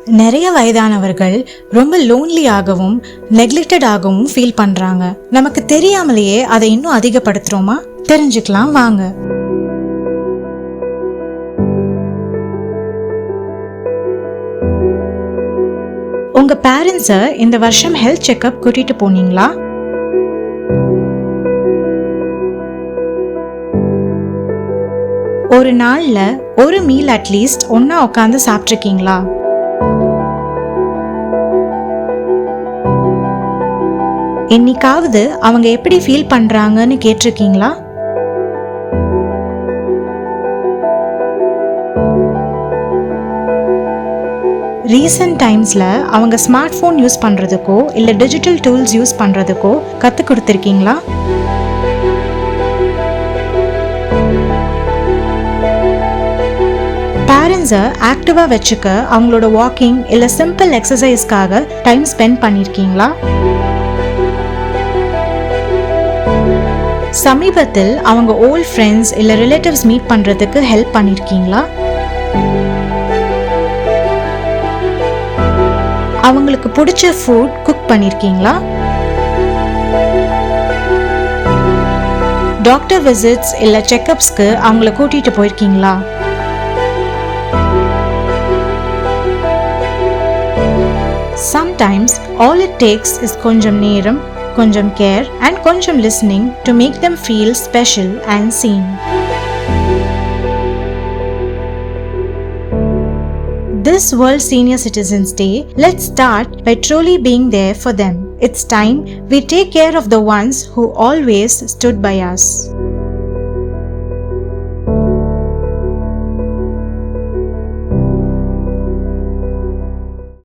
நிறைய வயதானவர்கள் ரொம்ப லோன்லியாகவும் நெக்லெக்டடாகவும் ஃபீல் பண்றாங்க. நமக்கு தெரியாமலேயே அதை இன்னும் அதிகப்படுத்துறோமா? தெரிஞ்சுக்கலாம் வாங்க. உங்க பேரண்ட்ஸை இந்த வருஷம் ஹெல்த் செக்அப் கூட்டிட்டு போனீங்களா? ஒரு நாள்ல ஒரு மீல் அட்லீஸ்ட் ஒன்னா உட்காந்து சாப்பிட்ருக்கீங்களா? என்னைக்காவது அவங்க எப்படி ஃபீல் பண்றாங்கன்னு கேட்டிருக்கீங்களா? ரீசன்ட் டைம்ஸ்ல அவங்க ஸ்மார்ட் போன் யூஸ் பண்றதுக்கோ இல்ல டிஜிட்டல் டூல்ஸ் யூஸ் பண்றதுக்கோ கத்து கொடுத்திருக்கீங்களா? பேரண்ட்ஸை ஆக்டிவா வச்சுக்க அவங்களோட வாக்கிங் இல்ல சிம்பிள் எக்ஸசைஸ்க்காக டைம் ஸ்பெண்ட் பண்ணிருக்கீங்களா? சமீபத்தில் அவங்க ஓல்ட் ஃப்ரெண்ட்ஸ் இல்ல ரிலேட்டிவ்ஸ் மீட் பண்றதுக்கு ஹெல்ப் பண்ணிருக்கீங்களா? அவங்களுக்கு பிடிச்ச ஃபுட் குக் பண்ணிருக்கீங்களா? டாக்டர் விசிட்ஸ் இல்ல செக்அப்ஸ்க்கு அவங்கள கூட்டிட்டு போயிருக்கீங்களா? Sometimes all it takes is கொஞ்சம் நேரம், கொஞ்சம் கேர் and கொஞ்சம் listening to make them feel special and seen. This World Senior Citizens Day, let's start by truly being there for them. It's time we take care of the ones who always stood by us.